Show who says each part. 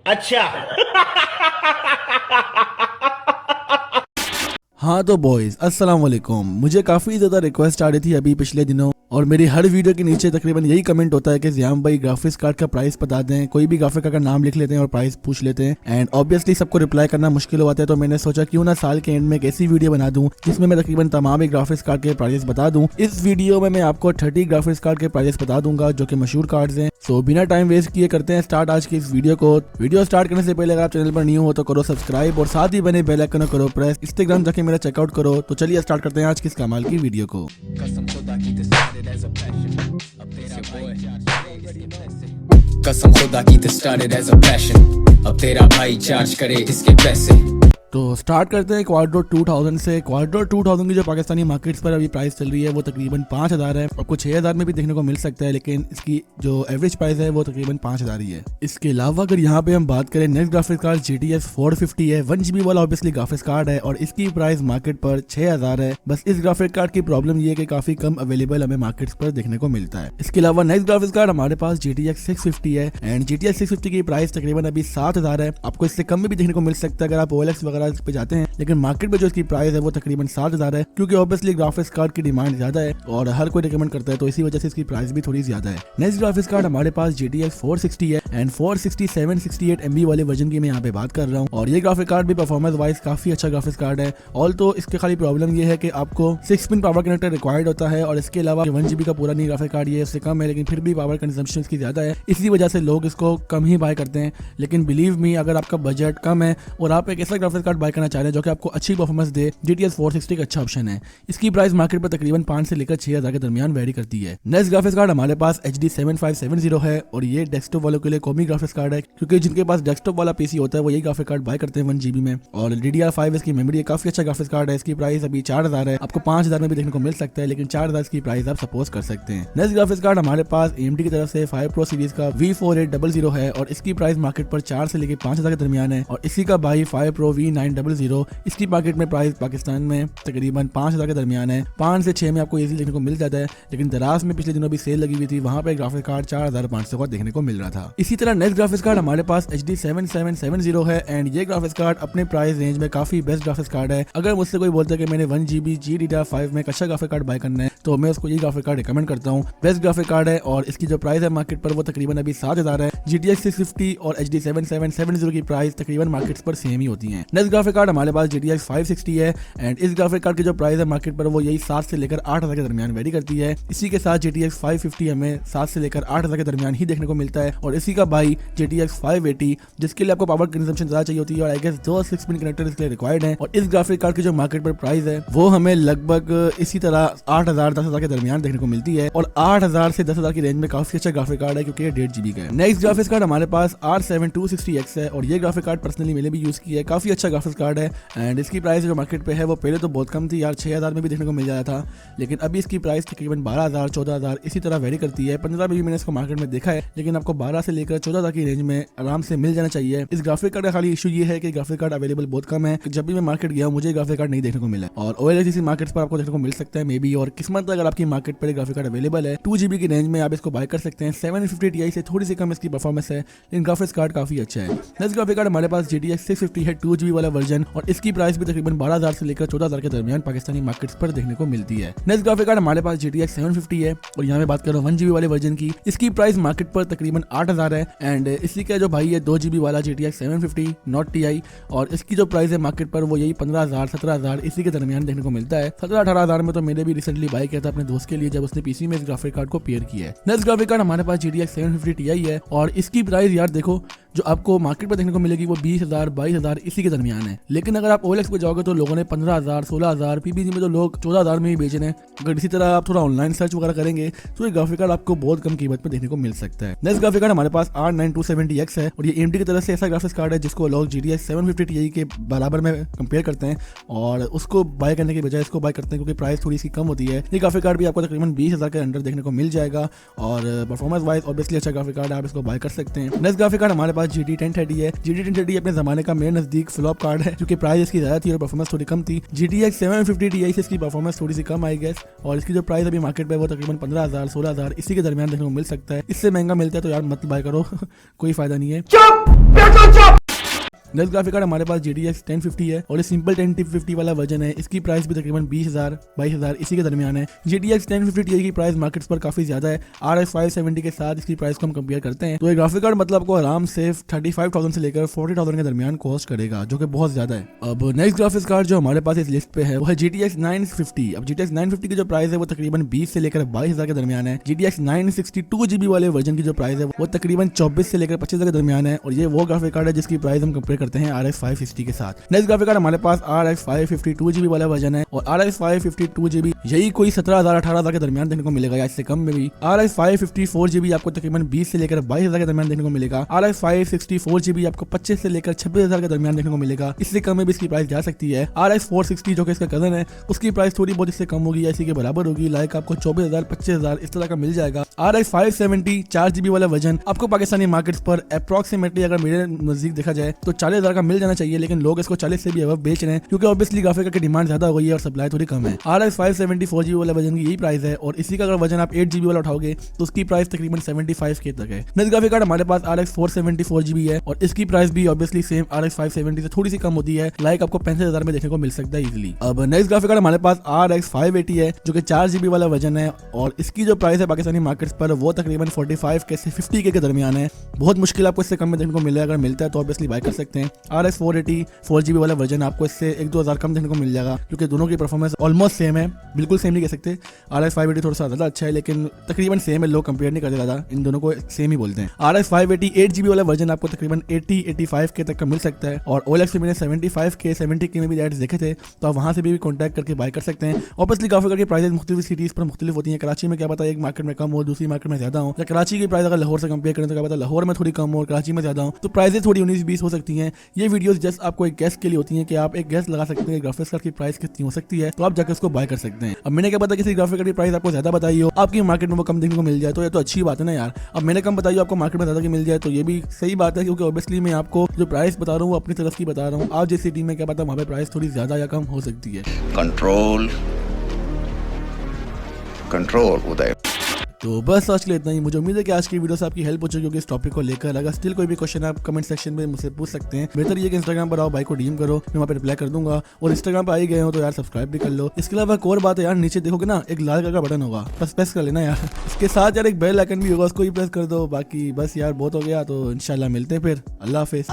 Speaker 1: अच्छा।
Speaker 2: हाँ तो बॉयज अस्सलाम वालेकुम। मुझे काफ़ी ज़्यादा रिक्वेस्ट आ रही थी अभी पिछले दिनों, और मेरी हर वीडियो के नीचे तकरीबन यही कमेंट होता है कि ज़ियाम भाई ग्राफिक्स कार्ड का प्राइस बता दें। कोई भी ग्राफिक कार्ड का नाम लिख लेते हैं और प्राइस पूछ लेते हैं, एंड ऑब्वियसली सबको रिप्लाई करना मुश्किल हो जाता है। तो मैंने सोचा क्यों ना साल के एंड में एक ऐसी वीडियो बना दूं जिसमें मैं तकरीबन तमाम ही ग्राफिक्स कार्ड के प्राइस बता दूं। इस वीडियो में मैं आपको 30 ग्राफिक्स कार्ड के प्राइस बता दूंगा जो कि मशहूर कार्ड्स हैं। सो बिना टाइम वेस्ट किए करते हैं स्टार्ट आज की इस वीडियो को। वीडियो स्टार्ट करने से पहले अगर आप चैनल पर न्यू हो तो करो सब्सक्राइब और साथ ही बने बेल आइकन करो प्रेस। इंस्टाग्राम जाके मेरा चेकआउट करो। तो चलिए स्टार्ट करते हैं आज की इस कमाल की वीडियो को।
Speaker 3: कसम खुदा की तो स्टार्टेड एज अ पैशन, अब तेरा भाई चार्ज करे इसके पैसे।
Speaker 2: तो स्टार्ट करते हैं क्वाड्रो 2000 से। क्वाड्रो 2000 की जो पाकिस्तानी मार्केट्स पर अभी प्राइस चल रही है वो तकरीबन 5000 है, और कुछ 6000 में भी देखने को मिल सकता है, लेकिन इसकी जो एवरेज प्राइस है वो तकरीबन 5000 ही है। इसके अलावा अगर यहाँ पे हम बात करें नेक्स्ट ग्राफिक्स कार्ड GTX 450 है, 1GB वाला ऑब्वियसली ग्राफिक्स कार्ड है, और इसकी प्राइस मार्केट पर 6000 है। बस इस ग्राफिक कार्ड की प्रॉब्लम ये है कि काफी कम अवेलेबल हमें मार्केट्स पर देखने को मिलता है। इसके अलावा नेक्स्ट ग्राफिक्स कार्ड हमारे पास GTX 650 है, एंड GTX 650 की प्राइस तकरीबन अभी 7000 है। आपको इससे कम में भी देखने को मिल सकता है अगर आप OLX वगैरह पे जाते हैं, लेकिन मार्केट में जो इसकी प्राइस है वो तकरीबन 7000 है, क्योंकि ऑब्वियसली ग्राफिक्स कार्ड की डिमांड ज्यादा है और हर कोई रिकमेंड करता है, तो इसी वजह से इसकी प्राइस भी थोड़ी ज्यादा है। नेक्स्ट ग्राफिक्स कार्ड हमारे पास GTX 460 है, एंड 460 768 MB वाले वर्जन की मैं यहाँ पे बात कर रहा हूँ, और ये ग्राफिक कार्ड भी परफॉर्मेंस वाइज काफी अच्छा ग्राफिक्स कार्ड है। ऑल तो इसके खाली प्रॉब्लम ये है कि आपको 6 पिन पावर कनेक्टर रिक्वायर्ड होता है, और इसके अलावा 1GB का पूरा नहीं ग्राफिक कार्ड, ये इससे कम है, लेकिन फिर भी पावर कंजम्पशन इसकी ज्यादा है, इसी वजह से लोग इसको कम ही बाय करते हैं। लेकिन बिलीव मी, अगर आपका बजट कम है और आप एक ऐसा ग्राफिक्स कार्ड बाय करना चाह रहे हैं जो कि आपको अच्छी परफॉर्मेंस दे, GTX 460 एक अच्छा ऑप्शन है। इसकी प्राइस मार्केट पर तकरीबन 5 से लेकर 6000 के दरमियान वेरी करती है। नेक्स्ट ग्राफिक्स कार्ड हमारे पास HD 7570 है, और ये डेस्कटॉप वालों के लिए कॉमी ग्राफिक्स कार्ड है, क्योंकि जिनके पास डेस्कटॉप वाला PC होता है वो यही ग्राफिक कार्ड बाय करते हैं 1GB में, और DDR5 इसकी मेमोरी है, काफी अच्छा ग्राफिक्स कार्ड है। इसकी प्राइस अभी 4000 है, आपको 5000 में भी देखने को मिल सकता है, लेकिन 4000 की प्राइस आप सपोज कर सकते हैं। नेक्स्ट ग्राफिक्स कार्ड हमारे पास AMD की तरफ से 5 Pro सीरीज का V4800 है, और इसकी प्राइस मार्केट पर 4 से लेकर 5000 के दरमियान है, और इसी का भाई 5 Pro V900, इसकी मार्केट में प्राइस पाकिस्तान में तकरीबन 5000 के दरमियान है। 5 से 6 में आपको इजीली देखने को मिल जाता है, लेकिन दराज में पिछले दिनों भी सेल लगी हुई थी, वहां पे ग्राफिक कार्ड 4500 का देखने को मिल रहा था। इसी तरह नेक्स्ट ग्राफिक्स कार्ड हमारे पास HD 7770 है, एंड ये ग्राफिक्स कार्ड अपने प्राइस रेंज में काफी बेस्ट ग्राफिक्स कार्ड है। अगर मुझसे कोई बोलता है कि मैंने 1GB GDDR5 में एक अच्छा ग्राफिक कार्ड बाय करना है, तो मैं उसको ये ग्राफिक कार्ड रिकमेंड करता हूँ। बेस्ट ग्राफिक कार्ड है, और इसकी जो प्राइस है मार्केट पर वो तकरीबन अभी 7000 है। GTX 650 और HD 7770 की प्राइस तकरीबन मार्केट पर सेम ही होती है। नेक्स्ट ग्राफिक कार्ड हमारे पास GTX 560 है, एंड इस ग्राफिक कार्ड की जो प्राइस है मार्केट पर वो यही 7 से लेकर 8000 के दरमियान वेरी करती है। इसी के साथ GTX 550 हमें 7 से लेकर 8000 के दरमियान ही देखने को मिलता है, और इसी का भाई GTX 580, जिसके लिए आपको पावर कंजम्पशन ज्यादा चाहिए होती है, और आई गेस 2 6 पिन कनेक्टर इसके लिए रिक्वायर्ड है। और इस ग्राफिक कार्ड की जो मार्केट पर प्राइस है वो हमें लगभग इसी तरह 8000 10,000 के दरमियान देखने को मिलती है, और 8000 से 10,000 की रेंज में काफी अच्छा ग्राफिक कार्ड है, क्योंकि ये 1.5GB का है। नेक्स्ट ग्राफिक्स कार्ड हमारे पास R7260X है, और ये ग्राफिक कार्ड पर्सनली मैंने भी यूज किया है, काफी अच्छा ग्राफिक्स कार्ड है, एंड इसकी प्राइस जो मार्केट पे है वो पहले तो बहुत कम थी यार, 6000 में भी देखने को मिल जाता था, लेकिन अभी इसकी प्राइस तकरीबन 12000 14000 इसी तरह वेरी करती है। 15 में भी मैंने इसको मार्केट में देखा है, लेकिन आपको 12 से लेकर 14000 की रेंज में आराम से मिल जाना चाहिए। इस ग्राफिक कार्ड का खाली इशू ये है कि ग्राफिक कार्ड अवेलेबल बहुत कम है। जब भी मैं मार्केट गया मुझे ग्राफिक कार्ड नहीं देखने को मिला, और OLX जैसी मार्केट पर आपको देखने को मिल सकता है मे बी, और किस्मत अगर आपकी मार्केट पर ग्राफिक कार्ड अवेलेबल है 2GB की रेंज में आप इसको बाय कर सकते हैं। 750 Ti से थोड़ी सी कम इसकी परफॉर्मेंस है, लेकिन ग्राफिक्स कार्ड काफी अच्छा है। नेक्स्ट ग्राफिक कार्ड हमारे पास GTX 650 है, 2GB वाला वर्जन, और इसकी प्राइस भी तकरीबन 12000 से लेकर 14000 के दरमियान पाकिस्तानी मार्केट्स पर देखने को मिलती है। नेक्स्ट ग्राफिक कार्ड हमारे पास GTX 750 है, और यहाँ मैं बात कर रहा हूँ 1GB वाले वर्जन की। इसकी प्राइस मार्केट पर तकरीबन 8000 है, एंड इसी का जो भाई है 2GB वाला GTX 750 नॉट Ti, और इसकी जो प्राइस है मार्केट पर वो यही 15000 17000 इसी के दरमियान देखने को मिलता है। 17-18 में तो मैंने भी रिसेंटली बाय किया था अपने दोस्त के लिए, जब उसने PC में इस ग्राफिक कार्ड को पेयर किया है। नेक्स्ट ग्राफिक कार्ड हमारे पास GTX 750 Ti है, और इसकी प्राइस यार देखो जो आपको मार्केट पर देखने को मिलेगी वो 20000 22000 इसी के दरमियान है, लेकिन अगर आप OLX पे जाओगे तो लोगों ने 15000 16000 PPG में तो लोग 14000 में ही बेच रहे हैं। अगर इसी तरह आप थोड़ा ऑनलाइन सर्च वगैरह करेंगे तो ये ग्राफिक कार्ड आपको बहुत कम कीमत में देखने को मिल सकता है। नेक्स्ट ग्राफिक कार्ड हमारे पास R9270X है, और ये AMD की तरफ से ऐसा ग्राफिक्स कार्ड है जिसको लोग GTX 750 Ti के बराबर में कंपेयर करते हैं, और उसको बाय करने के बजाय इसको बाय करते हैं क्योंकि प्राइस थोड़ी सी कम होती है। ये ग्राफिक कार्ड भी आपको तकरीबन 20000 के अंडर देखने को मिल जाएगा, और परफॉर्मेंस वाइज ऑब्वियसली अच्छा ग्राफिक कार्ड है, आप इसको बाय कर सकते हैं। नेक्स्ट ग्राफिक कार्ड हमारे पास GT 1030 है। GT 1030 अपने जमाने का मेरे नजदीक फ्लॉप कार्ड है क्योंकि प्राइस इसकी ज्यादा थी और परफॉर्मेंस थोड़ी कम थी। GTX 750 Ti से इसकी परफॉर्मेंस थोड़ी सी कम आई गेस, और इसकी जो प्राइस अभी मार्केट पे वो तकरीबन 15,000 16,000 इसी के दरमियान देखने को मिल सकता है। इससे महंगा मिलता है तो यार मत बाय करो कोई फायदा नहीं है। नेक्स्ट ग्राफिक कार्ड हमारे पास GTX 1050 है और ये सिंपल 1050 वाला वर्जन है। इसकी प्राइस भी तकरीबन 20,000 22,000 इसी के दरमियान है। GTX 1050 Ti की प्राइस मार्केट्स पर काफी ज्यादा है। RX 570 के साथ इसकी प्राइस को हम कंपेयर करते हैं तो ये ग्राफिक कार्ड मतलब आपको आराम से 35,000 से लेकर 40,000 के दरमियान कॉस्ट करेगा, जो कि बहुत ज्यादा है। अब नेक्स्ट ग्राफिक्स कार्ड जो हमारे पास इस लिस्ट पे है वो है GTX 950। अब GTX 950 की जो प्राइस है वो तकरीबन 20 से लेकर 22,000 के दरमियान है। GTX 962 GB वाले वर्जन की जो प्राइस है वो तकरीबन 24 से लेकर 25,000 के दरमियान है, और ये वो ग्राफिक कार्ड है जिसकी प्राइस हम कंपेयर करते हैं RX 550 के साथ। नेक्स्ट ग्राफिक कार्ड हमारे पास RX 552 GB वाला वर्जन है और RX 552 GB यही कोई 17,000 18,000 के दरमियान देखने को मिलेगा या इससे कम में भी। RX 554 GB आपको तकरीबन 20 से लेकर 22,000 के दरमियान देखने को मिलेगा। RX 564 GB आपको 25 से लेकर 26,000 के दरमियान देखने को मिलेगा, इससे कम में भी इसकी प्राइस जा सकती है। RX 460 जो कि इसका कजन है उसकी प्राइस थोड़ी बहुत इससे कम होगी या इसी के बराबर होगी, लाइक आपको 24,000 25,000 इस तरह का मिल जाएगा। RX 570 4 GB वाला वर्जन आपको पाकिस्तानी मार्केट्स पर अप्रोक्सीमेटली अगर मेरे नजदीक देखा जाए तो 40,000 का मिल जाना चाहिए, लेकिन लोग इसको 40 से भी अब बेच रहे हैं क्योंकि ऑब्वियसली ग्राफिक की डिमांड ज्यादा हो गई है और सप्लाई थोड़ी कम है। RX 574 GB वाला वर्जन की यही प्राइस है और इसी का अगर वर्जन आप 8 GB वाला उठाओगे तो उसकी प्राइस तकरीबन 75K तक है। नेक्स्ट ग्राफिक कार्ड हमारे पास RX 474 GB है और इसकी प्राइस भी ऑब्वियसली सेम RX 570 से थोड़ी सी कम होती है, लाइक आपको 65,000 में देखने को मिल सकता है इजीली। अब नेक्स्ट ग्राफिक कार्ड हमारे पास RX 580 है जो कि 4 GB वाला वर्जन है और इसकी जो प्राइस है पाकिस्तानी मार्केट्स पर वो तकरीबन 45K से 50K के दरमियान है। बहुत मुश्किल आपको इससे कम में देखने को मिलेगा, अगर मिलता है तो ऑब्वियसली बाय कर सकते हैं। RX 480 4 GB वाला वर्जन आपको इससे 1-2 हज़ार कम देखने को मिल जाएगा क्योंकि दोनों की परफॉर्मेंस ऑलमोस्ट सेम है, बिल्कुल सेम नहीं कह सकते। RX 580 थोड़ा सा ज्यादा अच्छा है लेकिन तकरीबन सेम है, लोग कंपेयर नहीं करते ज्यादा, इन दोनों को सेम ही बोलते हैं। RX 580 8 GB वाला वर्जन आपको तकरीबन 80-85K तक का मिल सकता है और OLX से मैंने 75K 70K में भी एड्स देखे थे तो आप वहां से भी कॉन्टैक्ट करके बाय कर सकते हैं। ऑब्वियसली ग्राफिक कार्ड की प्राइसेस मुख्तलिफ सिटीज पर मुख्तलिफ होती है। कराची में क्या पता एक मार्केट में कम हो दूसरी मार्केट में ज्यादा हो, या कराची की प्राइस अगर लाहौर से कंपेयर करें तो क्या पता लाहौर में थोड़ी कम हो और कराची में ज्यादा हो, तो प्राइसेस थोड़ी 19-20 हो सकती हैं। ये वीडियोस जस्ट आपको एक गेस के लिए होती हैं कि आप एक गेस लगा सकते हैं ग्राफिक्स कार्ड की प्राइस कितनी हो सकती है, तो आप जाकर उसको बाय कर सकते हैं। अब मैंने क्या पता किसी ग्राफिक कार्ड की प्राइस आपको ज्यादा बताई हो, आपकी मार्केट में वो कम देखने को मिल जाए तो ये तो अच्छी बात है ना यार। अब मैंने कम बताई हो आपको मार्केट में ज्यादा की मिल जाए तो ये भी सही बात है, क्योंकि ऑब्वियसली मैं आपको जो प्राइस बता रहा हूँ वो अपनी तरफ की बता रहा हूँ। आप जिस सिटी में क्या पता वहाँ पे प्राइस थोड़ी ज्यादा या कम हो सकती है।
Speaker 1: कंट्रोल उदय।
Speaker 2: तो बस आज के लिए इतना ही। मुझे उम्मीद है कि आज की वीडियो से आपकी हेल्प हो चुकी होगी इस टॉपिक को लेकर। अगर स्टिल कोई भी क्वेश्चन आप कमेंट सेक्शन में मुझसे पूछ सकते हैं। बेहतर ये कि इंस्टाग्राम पर आओ, भाई को डीएम करो, मैं वहाँ पर रिप्लाई कर दूंगा। और इंस्टाग्राम पर आ ही गए हो तो यार सब्सक्राइब भी कर लो। इसके अलावा एक और बात है यार, नीचे देखोगे ना एक लाल कलर का बटन होगा, बस प्रेस कर लेना यार। इसके साथ यार एक बेल आइकन भी होगा, उसको भी प्रेस कर दो। बाकी बस यार बहुत हो गया, तो इंशाल्लाह मिलते हैं फिर। अल्लाह हाफिज।